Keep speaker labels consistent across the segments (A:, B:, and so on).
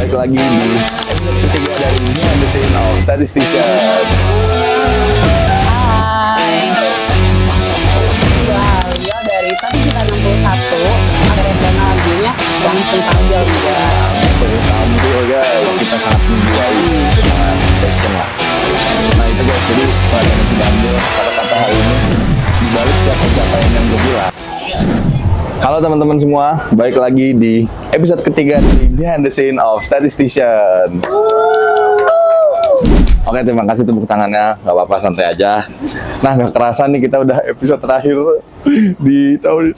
A: balik lagi di episode ketiga dari Behind the Scene of Statisticians.
B: Hai, gue Halio dari Statistika 61. Ada rencana lagunya langsung tampil juga.
A: Langsung tampil guys, kita sangat menjiwai, sangat passion lah. Nah itu guys, jadi kalian yang tidak ambil kata-kata hal ini dibalik setiap pencapaian yang gue bilang. Halo teman-teman semua, balik lagi di episode ketiga di Behind the Scene of Statisticians. Oke, terima kasih tepuk tangannya, gak apa-apa, santai aja. Nah, gak kerasa nih kita udah episode terakhir di tahun.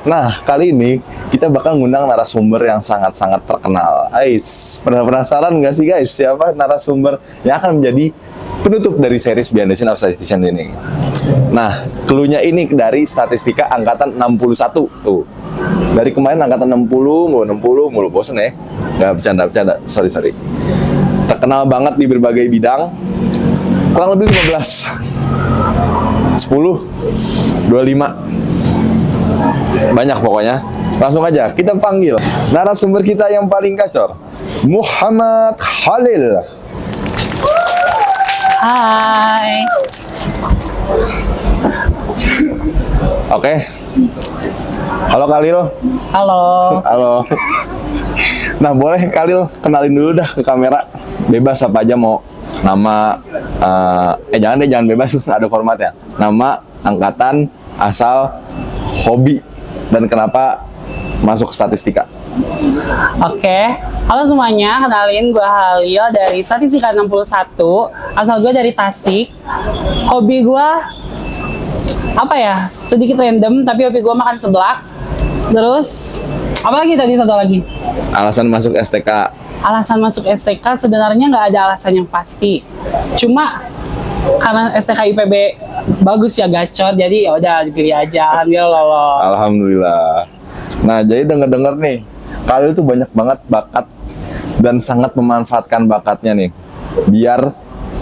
A: Nah, kali ini kita bakal ngundang narasumber yang sangat-sangat terkenal. Ais, pernah penasaran gak sih guys, siapa narasumber yang akan menjadi penutup dari series Behind the Scene of Statisticians ini? Nah, cluenya ini dari Statistika angkatan 61 tuh. Dari kemarin angkatan 60 mulu, bosen ya? Nggak bercanda, sorry. Terkenal banget di berbagai bidang, kurang lebih 15, 10, 25, banyak pokoknya. Langsung aja kita panggil narasumber kita yang paling kacor, Muhammad Khalil.
B: Hai.
A: Oke. Halo Khalil.
B: Halo.
A: Halo. Nah, boleh Khalil kenalin dulu dah ke kamera. Bebas apa aja mau. Nama jangan bebas, ada formatnya. Nama, angkatan, asal, hobi, dan kenapa masuk statistika.
B: Oke, halo semuanya, kenalin gue Halil dari Statistika 61. Asal gue dari Tasik. Hobi gue apa ya? Sedikit random, tapi hobi gue makan seblak. Terus apa lagi tadi, satu lagi?
A: Alasan masuk STK.
B: Alasan masuk STK sebenarnya nggak ada alasan yang pasti. Cuma karena STK IPB bagus ya, gacor, jadi ya udah dipilih aja. Alhamdulillah lolos.
A: Alhamdulillah. Nah, jadi denger nih, Khalil tuh banyak banget bakat dan sangat memanfaatkan bakatnya nih, biar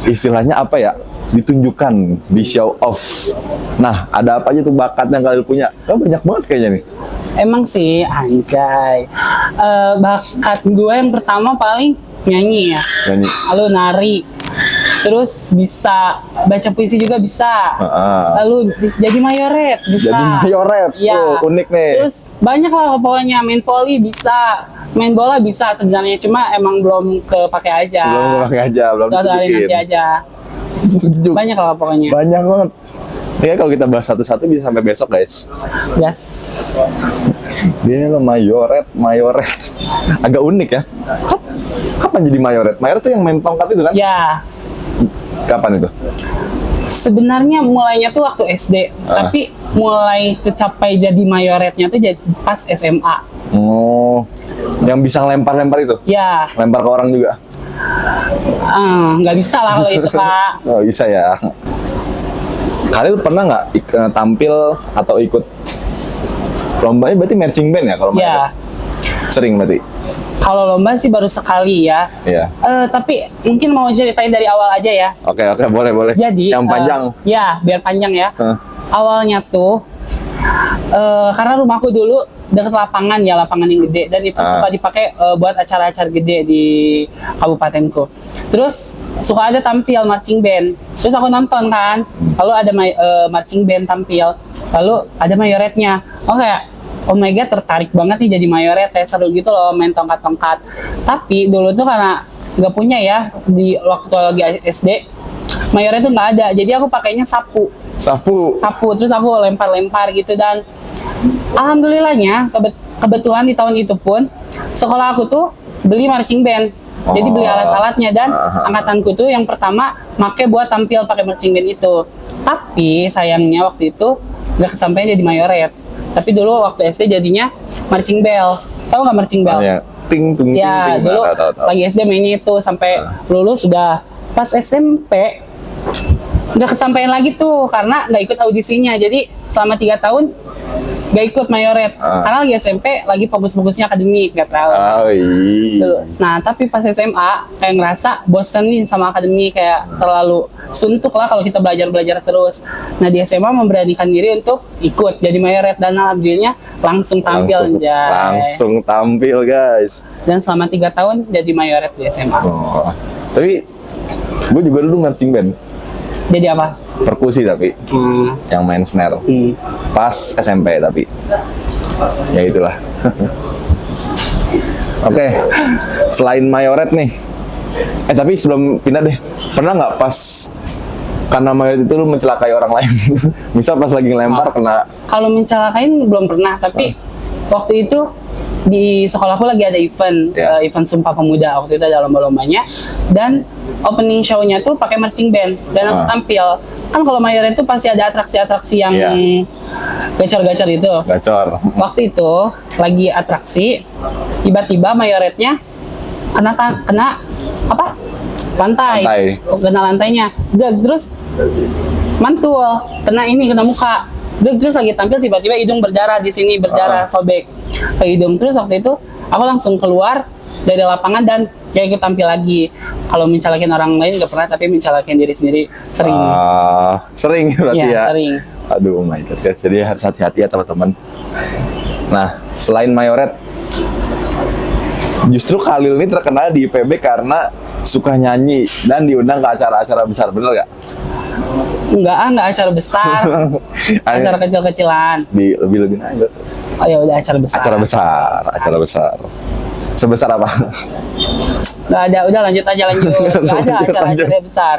A: istilahnya apa ya, ditunjukkan, di show off. Nah, ada apa aja tuh bakat yang Khalil punya? Banyak banget kayaknya nih.
B: Emang sih, anjay. Bakat gue yang pertama paling nyanyi ya.
A: Nyanyi.
B: Lalu nari. Terus bisa baca puisi juga bisa. Lalu jadi mayoret bisa.
A: Jadi mayoret,
B: ya.
A: Unik nih.
B: Terus banyak lah pokoknya, main voli bisa, main bola bisa sebenarnya, cuma emang belum kepake aja.
A: Belum
B: Nanti aja. Banyak lah pokoknya.
A: Banyak banget. Ya kalau kita bahas satu-satu bisa sampai besok guys.
B: Yes.
A: Dia lo mayoret. Agak unik ya. Kapan jadi mayoret? Mayoret tuh yang main tongkat itu kan?
B: Ya.
A: Kapan itu?
B: Sebenarnya mulainya tuh waktu SD, tapi mulai kecapai jadi mayoretnya tuh jadi pas SMA.
A: Oh, yang bisa ngelempar-lempar itu?
B: Ya.
A: Lempar ke orang juga?
B: Nggak bisa lah kalau itu, Kak.
A: Oh, bisa ya. Khalil pernah nggak tampil atau ikut lombanya? Berarti marching band ya kalau
B: Ya.
A: Sering berarti?
B: Kalau lomba sih baru sekali ya.
A: Iya.
B: Tapi mungkin mau ceritain dari awal aja ya.
A: Oke, boleh.
B: Jadi
A: yang panjang.
B: Ya, biar panjang ya. Awalnya tuh karena rumahku dulu dekat lapangan ya, lapangan yang gede, dan itu suka dipakai buat acara-acara gede di kabupatenku. Terus suka ada tampil marching band. Terus aku nonton kan. Lalu ada marching band tampil. Lalu ada mayoretnya. Oh my god, tertarik banget nih jadi mayoret, kayak seru gitu loh main tongkat-tongkat. Tapi dulu tuh karena nggak punya ya, di waktu lagi SD, mayoret tuh nggak ada, jadi aku pakainya sapu, terus aku lempar-lempar gitu. Dan alhamdulillahnya kebetulan di tahun itu pun sekolah aku tuh beli marching band. Jadi beli alat-alatnya, dan angkatanku tuh yang pertama make buat tampil pakai marching band itu. Tapi sayangnya waktu itu nggak kesampaian jadi mayoret. Tapi dulu waktu SD jadinya marching bell. Tahu nggak marching bell?
A: Ya, ting.
B: Ya, dulu lagi SD mainnya itu sampai lulus. Sudah pas SMP nggak kesampaian lagi tuh karena nggak ikut audisinya. Jadi selama 3 tahun gak ikut mayoret karena lagi SMP lagi fokus-fokusnya akademik, gak tahu.
A: Oh iya.
B: Nah tapi pas SMA kayak ngerasa bosen nih sama akademik, kayak terlalu suntuk lah kalau kita belajar terus. Nah di SMA memberanikan diri untuk ikut jadi mayoret dan alhamdulillahnya langsung tampil Jay.
A: Langsung tampil guys.
B: Dan selama 3 tahun jadi mayoret di SMA.
A: Oh. Tapi gue juga dulu marching band.
B: Jadi apa?
A: Perkusi tapi yang main snare. Pas SMP tapi ya itulah. Oke, selain mayoret nih, tapi sebelum pindah deh, pernah nggak pas karena mayoret itu lu mencelakai orang lain? Misal pas lagi ngelempar kena.
B: Kalau mencelakain belum pernah, tapi waktu itu di sekolahku lagi ada event, event Sumpah Pemuda. Waktu itu ada lomba-lombanya dan opening show-nya tuh pakai marching band dan aku tampil. Kan kalau mayoret itu pasti ada atraksi-atraksi yang gacor-gacor itu.
A: Gacor.
B: Waktu itu lagi atraksi, tiba-tiba mayoretnya kena apa? Lantai. Kena lantainya. Terus mantul, kena muka. Terus lagi tampil tiba-tiba hidung berdarah di sini, sobek ke hidung. Terus waktu itu aku langsung keluar dari lapangan dan ikut tampil lagi. Kalau mencelakin orang lain nggak pernah, tapi mencelakin diri sendiri sering.
A: Sering berarti ya?
B: Sering.
A: Aduh my god guys, jadi harus hati-hati ya teman-teman. Nah, selain mayoret, justru Khalil ini terkenal di IPB karena suka nyanyi dan diundang ke acara-acara besar, bener gak?
B: Enggak acara besar. Acara kecil-kecilan.
A: Lebih aja.
B: Oh ya udah acara besar.
A: Acara besar. Sebesar apa?
B: Nggak ada, udah lanjut aja. Nggak ada acara besar.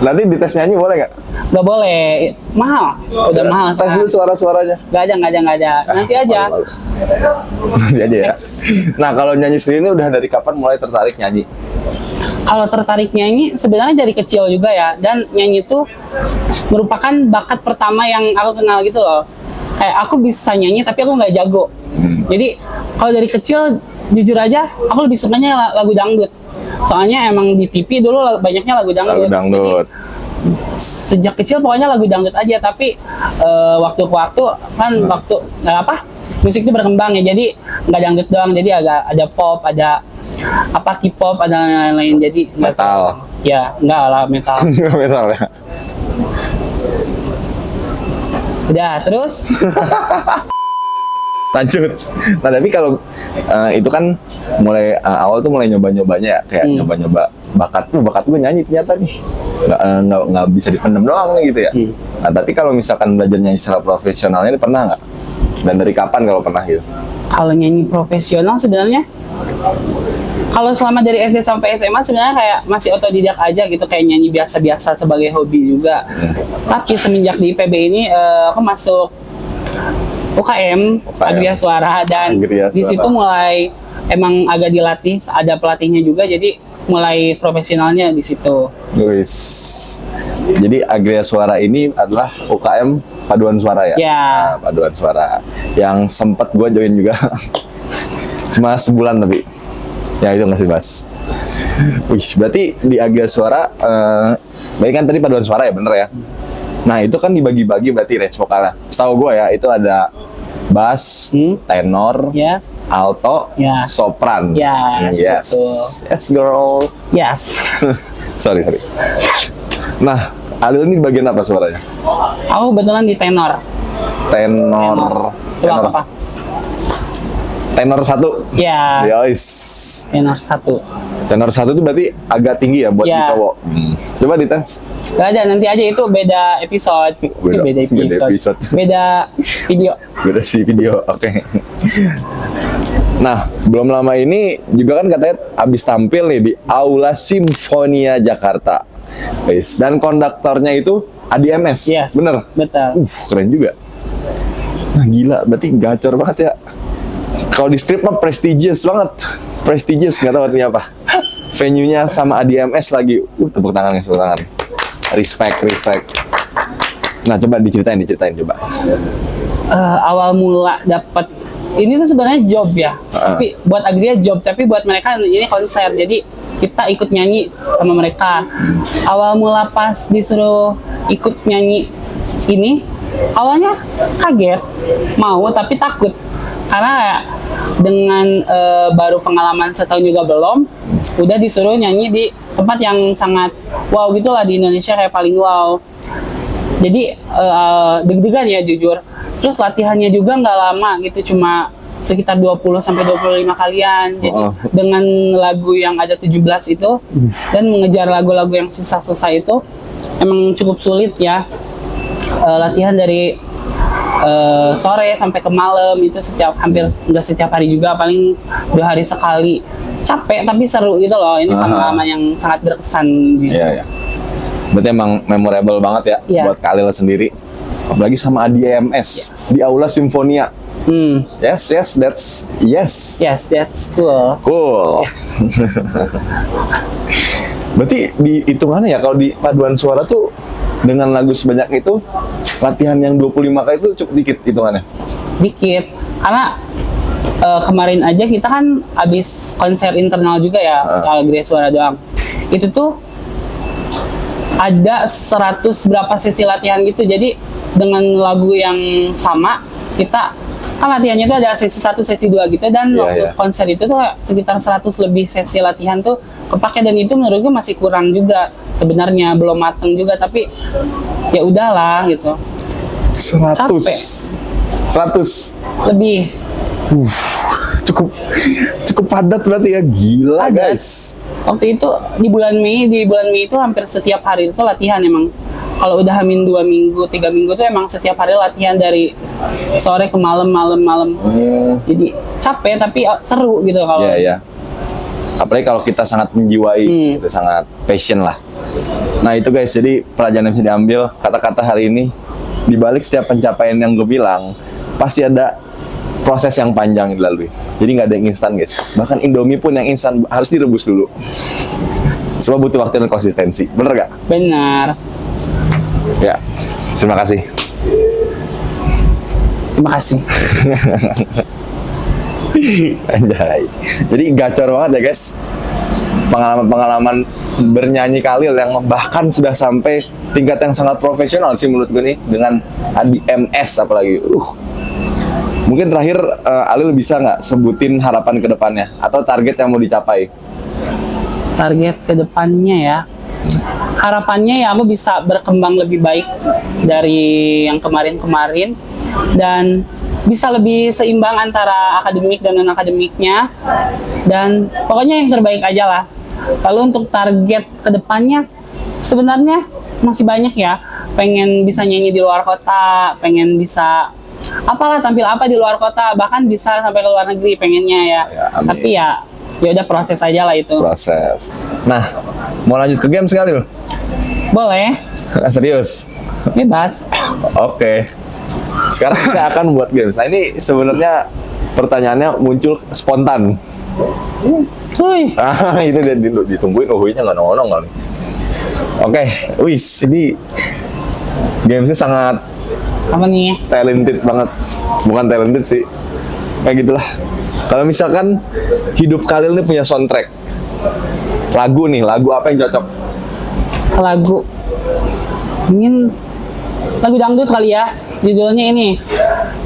A: Nanti dites nyanyi boleh nggak?
B: Nggak boleh, mahal. Udah mahal.
A: Tes dulu suara-suaranya.
B: Nggak ada. Nanti aja.
A: Nanti aja ya. Nah kalau nyanyi sendiri ini udah dari kapan mulai tertarik nyanyi?
B: Kalau tertarik nyanyi sebenarnya dari kecil juga ya, dan nyanyi itu merupakan bakat pertama yang aku kenal gitu loh. Kayak aku bisa nyanyi tapi aku nggak jago. Jadi kalau dari kecil jujur aja aku lebih sukanya lagu dangdut. Soalnya emang di TV dulu banyaknya lagu dangdut. Jadi, sejak kecil pokoknya lagu dangdut aja, tapi waktu ke waktu kan musik itu berkembang ya, jadi nggak dangdut doang, jadi ada pop, ada K-pop, ada lain-lain, jadi
A: metal.
B: Ya nggak lah metal.
A: Metal ya.
B: Udah terus.
A: Lanjut. Nah tapi kalau itu kan mulai awal tuh mulai nyoba-nyobanya ya, kayak nyoba-nyoba bakat gue nyanyi ternyata nih nggak bisa dipendam doang nih gitu ya. Nah tapi kalau misalkan belajar nyanyi secara profesionalnya ini pernah nggak? Dan dari kapan kalau pernah gitu? Kalau
B: nyanyi profesional sebenarnya, kalau selama dari SD sampai SMA sebenarnya kayak masih otodidak aja gitu, kayak nyanyi biasa-biasa sebagai hobi juga. Tapi semenjak di IPB ini aku masuk UKM. Agria Suara, dan di situ mulai emang agak dilatih, ada pelatihnya juga, jadi mulai profesionalnya di situ.
A: Guys, jadi Agria Suara ini adalah UKM paduan suara ya?
B: Ya.
A: Nah, paduan suara yang sempat gue join juga, cuma sebulan tapi ya itu nggak sih Bas. Wih, berarti di Agria Suara, baik kan tadi paduan suara ya, bener ya? Nah itu kan dibagi-bagi berarti range vokalnya. Setahu gue ya itu ada bass, tenor, alto, sopran. Yes, girl.
B: Yes.
A: sorry. Nah, Alil ini bagian apa suaranya?
B: Aku kebetulan di tenor.
A: Tenor.
B: Apa?
A: Tenor 1.
B: Ya.
A: Yes.
B: Tenor 1.
A: Tenor 1 itu berarti agak tinggi ya buat di cowok. Coba dites.
B: Gak ada, nanti aja itu beda episode. Beda episode. Beda video.
A: Beda sih video, oke. Nah, belum lama ini juga kan katanya abis tampil nih di Aula Simfonia Jakarta. Guys, dan konduktornya itu Adi MS.
B: Yes,
A: bener?
B: Betul.
A: Keren juga. Nah, gila, berarti gacor banget ya. Kalau di skrip mah prestigious banget. Prestigious, nggak tahu artinya apa. Venue-nya sama Adi MS lagi. Tepuk tangan guys, tepuk tangan. Respect. Nah, coba diceritain coba.
B: Awal mula dapat ini tuh sebenarnya job ya. Tapi buat Agria job, tapi buat mereka ini konser. Jadi kita ikut nyanyi sama mereka. Awal mula pas disuruh ikut nyanyi ini, awalnya kaget, mau tapi takut karena dengan baru pengalaman setahun juga belum, udah disuruh nyanyi di tempat yang sangat wow gitulah di Indonesia, kayak paling wow. Jadi deg-degan ya jujur. Terus latihannya juga nggak lama gitu, cuma sekitar 20 sampai 25 kalian. Jadi dengan lagu yang ada 17 itu dan mengejar lagu-lagu yang susah-susah itu emang cukup sulit ya. Latihan dari sore sampai ke malam itu hampir nggak setiap hari juga, paling 2 hari sekali. Capek tapi seru gitu loh. Ini pengalaman yang sangat berkesan gitu.
A: Iya, iya. Berarti emang memorable banget ya buat Khalil sendiri. Apalagi sama ADMS di Aula Simfonia. Yes, that's cool. Cool. Berarti di hitungannya ya, kalau di paduan suara tuh dengan lagu sebanyak itu, latihan yang 25 kali itu cukup dikit hitungannya?
B: Dikit, karena kemarin aja kita kan abis konser internal juga ya, Gria Suara doang. Itu tuh ada 100 berapa sesi latihan gitu, jadi dengan lagu yang sama, kita kan latihannya tuh ada sesi 1, sesi 2 gitu, dan waktu konser itu tuh sekitar 100 lebih sesi latihan tuh kepake, dan itu menurut gue masih kurang juga sebenarnya, belum mateng juga, tapi ya udahlah gitu.
A: 100
B: capek.
A: 100
B: lebih.
A: Cukup padat berarti ya, gila
B: Padat.
A: guys.
B: Waktu itu di bulan Mei itu hampir setiap hari itu latihan emang. Kalau udah hamin 2 minggu, 3 minggu tuh emang setiap hari latihan dari sore ke malam. Jadi capek tapi seru gitu kalau.
A: Iya, iya. Apalagi kalau kita sangat menjiwai, kita sangat passion lah. Nah itu guys, jadi pelajaran yang bisa diambil kata-kata hari ini, di balik setiap pencapaian yang gue bilang, pasti ada proses yang panjang dilalui. Jadi nggak ada yang instan guys. Bahkan Indomie pun yang instan harus direbus dulu. Semua butuh waktu dan konsistensi. Bener gak?
B: Benar.
A: Ya, terima kasih.
B: Terima kasih.
A: Anjay. Jadi gacor banget ya guys. Pengalaman-pengalaman bernyanyi Khalil yang bahkan sudah sampai tingkat yang sangat profesional sih menurut gue nih, dengan ADMS apalagi. Mungkin terakhir Alil bisa nggak sebutin harapan ke depannya atau target yang mau dicapai?
B: Target ke depannya ya. Harapannya ya aku bisa berkembang lebih baik dari yang kemarin-kemarin dan bisa lebih seimbang antara akademik dan non-akademiknya, dan pokoknya yang terbaik aja lah. Lalu untuk target ke depannya sebenarnya masih banyak ya. Pengen bisa nyanyi di luar kota, pengen bisa apalah tampil apa di luar kota, bahkan bisa sampai ke luar negeri pengennya ya. Tapi ya udah proses aja lah itu.
A: Proses. Nah, mau lanjut ke game sekali loh?
B: Boleh.
A: Serius?
B: Bebas.
A: Oke. Sekarang kita akan buat game. Nah ini sebenarnya pertanyaannya muncul spontan.
B: Hui.
A: Itu dia ditungguin, uhuinya nggak nongol kali. Oke, wis ini gamesnya sangat
B: Apa nih?
A: talented banget. Bukan talented sih, kayak gitulah. Kalau misalkan hidup Khalil nih punya soundtrack, lagu apa yang cocok?
B: Lagu. Ingin lagu dangdut kali ya. Judulnya ini,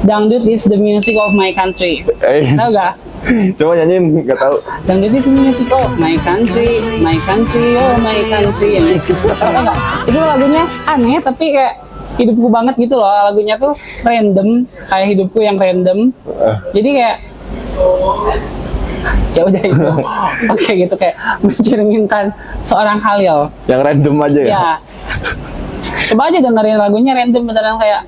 B: Dangdut is the music of my country. Tahu gak?
A: Coba nyanyiin, nggak tahu.
B: Dangdut is the music of my country, oh my country. Tahu nggak? Itu lagunya aneh tapi kayak hidupku banget gitu loh. Lagunya tuh random, kayak hidupku yang random. Jadi kayak ya udah itu. Oke gitu, kayak mencerminkan seorang Khalil.
A: Yang random aja ya?
B: Ya. Coba aja dengerin lagunya random, beneran kayak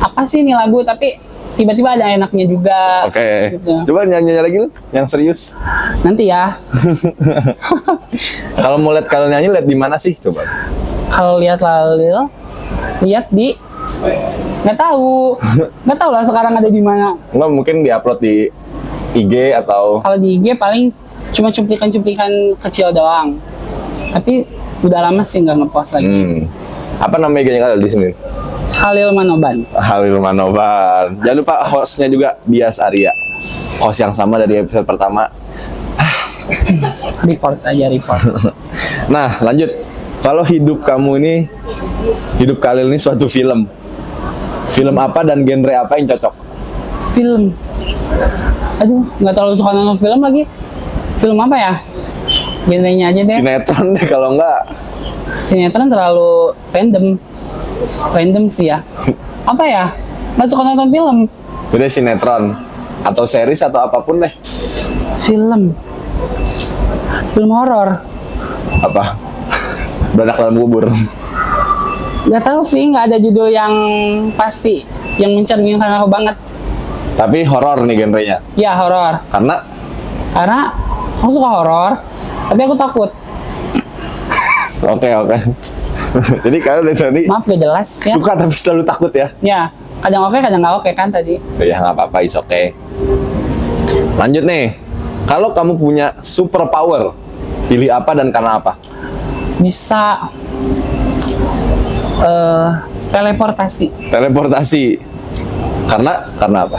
B: apa sih ini lagu, tapi tiba-tiba ada enaknya juga.
A: Oke.
B: Gitu.
A: Coba nyanyi lagi lu, yang serius.
B: Nanti ya.
A: Kalau mau lihat kalian nyanyi, lihat di mana sih coba?
B: Kalau lihat Khalil, lihat di nggak tahu lah sekarang ada di mana.
A: Nggak, mungkin diupload di IG atau
B: Kalau di IG paling cuma cuplikan-cuplikan kecil doang. Tapi udah lama sih nggak ngepost lagi.
A: Apa nama IG-nya Khalil di sini?
B: Khalil Manoban.
A: Khalil Manoban. Jangan lupa hostnya juga Bias Arya. Host yang sama dari episode pertama.
B: Report.
A: Nah, lanjut. Kalau hidup Khalil ini suatu film, Film apa dan genre apa yang cocok?
B: Film. Aduh, nggak terlalu suka nonton film lagi. Film apa ya? Genrenya aja deh.
A: Sinetron deh kalau enggak.
B: Sinetron terlalu random. Random sih ya. Apa ya? Nggak suka nonton film.
A: Udah sinetron atau series atau apapun deh.
B: Film. Film horor.
A: Apa? Beranak dalam kubur.
B: Nggak tahu sih, nggak ada judul yang pasti yang mencerminkan aku banget.
A: Tapi horor nih genrenya.
B: Ya horor. Karena aku suka horor, tapi aku takut.
A: Oke. Jadi kalian dari tadi
B: Maaf gak jelas ya.
A: suka tapi selalu takut ya?
B: Ya, kadang oke, kadang nggak oke kan tadi.
A: Ya nggak apa-apa, is oke. Lanjut nih. Kalau kamu punya super power, pilih apa dan karena apa?
B: Bisa teleportasi.
A: Teleportasi. Karena apa?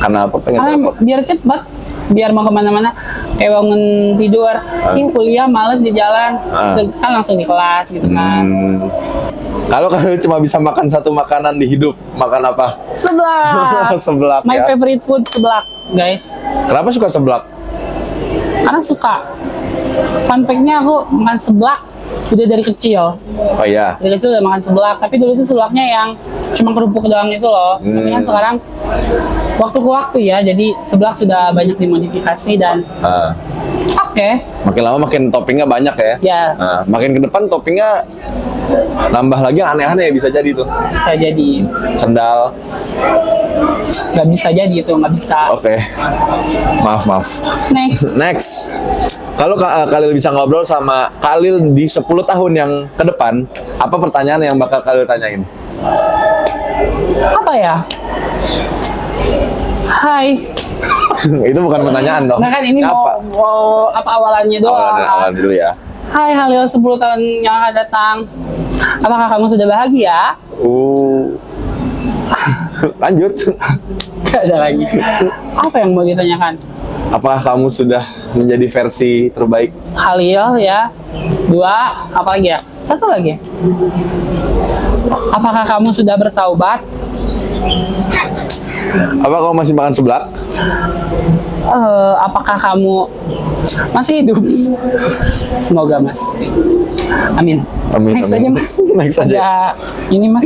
A: Karena apa pengen
B: Karena
A: teleport?
B: biar cepet, biar mau kemana-mana. Kayak bangun tidur, kuliah males di jalan, kan langsung di kelas gitu kan.
A: Kalau kalian cuma bisa makan satu makanan di hidup, makan apa?
B: Seblak.
A: Seblak
B: My
A: ya.
B: favorite food seblak, guys.
A: Kenapa suka seblak?
B: Karena suka. Fun fact-nya aku makan seblak udah dari kecil.
A: Oh iya.
B: Dari kecil udah makan seblak, tapi dulu itu seblaknya yang cuma kerupuk doang itu loh. Tapi kan sekarang waktu ke waktu ya, jadi seblak sudah banyak dimodifikasi dan oke.
A: Makin lama makin toppingnya banyak ya.
B: Ya.
A: Nah, makin ke depan toppingnya nambah lagi yang aneh-aneh bisa jadi tuh.
B: Bisa jadi,
A: Sendal.
B: nggak bisa jadi itu, nggak bisa.
A: Oke. Maaf.
B: Next,
A: Next. Kalau Khalil bisa ngobrol sama Khalil di 10 tahun yang ke depan, apa pertanyaan yang bakal Khalil tanyain?
B: apa ya? Hai.
A: Itu bukan pertanyaan dong.
B: Nah kan ini
A: apa?
B: mau apa awalannya doang.
A: Awalan dulu ya.
B: Hai Halil, 10 tahun yang akan datang. Apakah kamu sudah bahagia?
A: Lanjut.
B: Gak ada lagi. Apa yang mau ditanyakan?
A: Apakah kamu sudah menjadi versi terbaik?
B: Halil ya. 2, apa lagi ya? 1 lagi. Apakah kamu sudah bertaubat?
A: Apa kamu masih makan seblak?
B: Apakah kamu masih hidup? Semoga masih. Amin. Next aja mas.
A: Next aja.
B: Ada ini mas.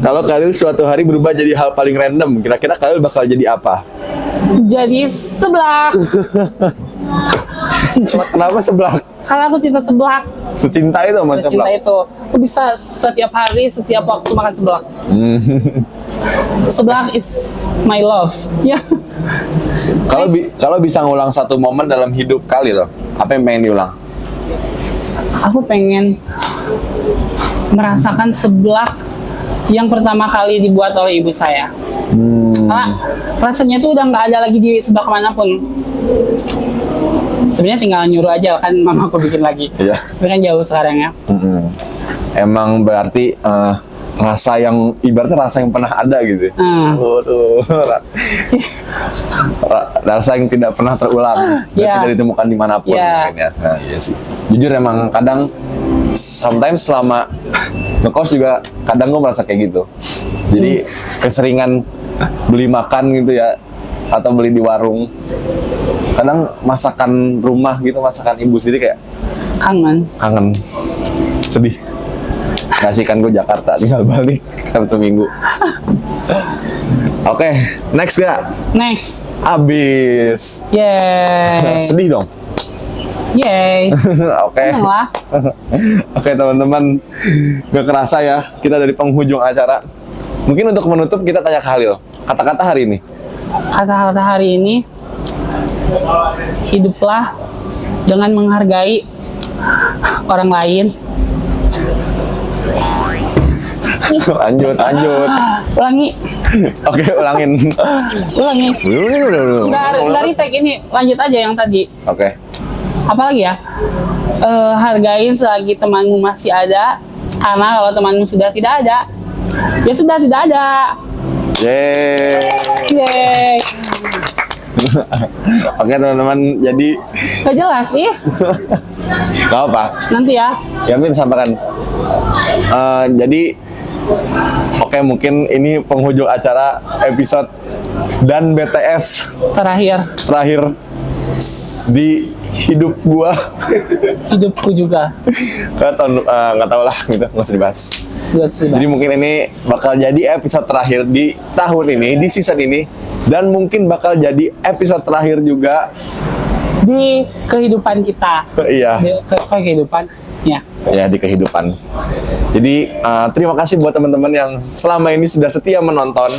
A: Kalau Khalil suatu hari berubah jadi hal paling random, kira-kira Khalil bakal jadi apa?
B: Jadi seblak.
A: Kenapa seblak?
B: Karena aku cinta seblak.
A: Secinta itu sama
B: Cinta
A: seblak?
B: itu. Aku bisa setiap hari, setiap waktu makan seblak. Seblak is my love. Ya.
A: Kalau bisa ngulang satu momen dalam hidup Khalil, apa yang pengen diulang?
B: Aku pengen merasakan seblak yang pertama kali dibuat oleh ibu saya. Karena rasanya tuh udah nggak ada lagi di seblak manapun. Sebenarnya tinggal nyuruh aja kan mamaku bikin lagi.
A: Iya.
B: Tapi kan jauh sekarang ya.
A: Emang berarti rasa yang ibaratnya rasa yang pernah ada gitu. Waduh. Rasa yang tidak pernah terulang, tidak ditemukan dimanapun mungkin ya. Nah, iya sih. Jujur emang kadang sometimes selama ngekos juga kadang gue merasa kayak gitu. Jadi keseringan beli makan gitu ya, atau beli di warung. Kadang masakan rumah gitu, masakan ibu sendiri kayak kangen, sedih. Ngasih kan gue Jakarta, tinggal balik Sabtu Minggu. Oke, next gak?
B: Next.
A: Abis.
B: Yeay.
A: Sedih dong.
B: Yeay.
A: Oke.
B: Seneng lah.
A: Oke teman-teman, gak kerasa ya kita dari penghujung acara. Mungkin untuk menutup kita tanya ke Halil, kata-kata hari ini.
B: Kata-kata hari ini, hiduplah dengan menghargai orang lain.
A: Lanjut.
B: Ulangi.
A: Oke, ulangin.
B: Ulangi. Dari tag ini, lanjut aja yang tadi.
A: Oke.
B: Apalagi ya? Hargain selagi temanmu masih ada, karena kalau temanmu sudah tidak ada, ya sudah tidak ada.
A: Yeay.
B: Yeay.
A: Oke teman-teman, jadi
B: Gak jelas sih.
A: nggak apa.
B: Nanti ya.
A: Yang penting sampaikan. Jadi, oke mungkin ini penghujung acara episode dan BTS
B: Terakhir
A: di hidup gua.
B: hidupku juga.
A: Nggak tahu lah gitu, nggak usah dibahas.
B: Sudah.
A: Jadi mungkin ini bakal jadi episode terakhir di tahun ini, di season ini, dan mungkin bakal jadi episode terakhir juga.
B: Di kehidupan kita.
A: Iya.
B: Di kehidupan. Ya.
A: Ya, di kehidupan. Jadi terima kasih buat teman-teman yang selama ini sudah setia menonton.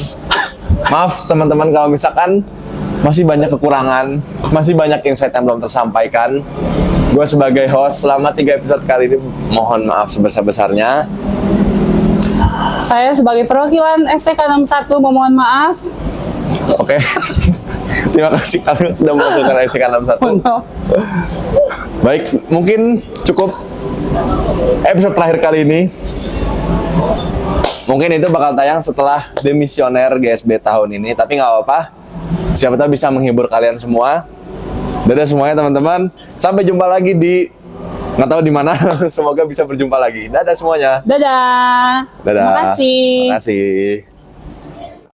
A: Maaf teman-teman kalau misalkan masih banyak kekurangan, masih banyak insight yang belum tersampaikan. Gue sebagai host selama 3 episode kali ini mohon maaf sebesar-besarnya.
B: Saya sebagai perwakilan STK 61 memohon maaf.
A: Oke. Terima kasih kalian sudah melakukan STK 61. Baik, mungkin cukup episode terakhir kali ini. Mungkin itu bakal tayang setelah Demisioner GSB tahun ini, tapi nggak apa-apa. Siapa tahu bisa menghibur kalian semua. Dadah semuanya teman-teman. Sampai jumpa lagi di nggak tahu di mana. Semoga bisa berjumpa lagi. Dadah semuanya.
B: Dadah.
A: Dadah.
B: Terima kasih.
A: Terima kasih.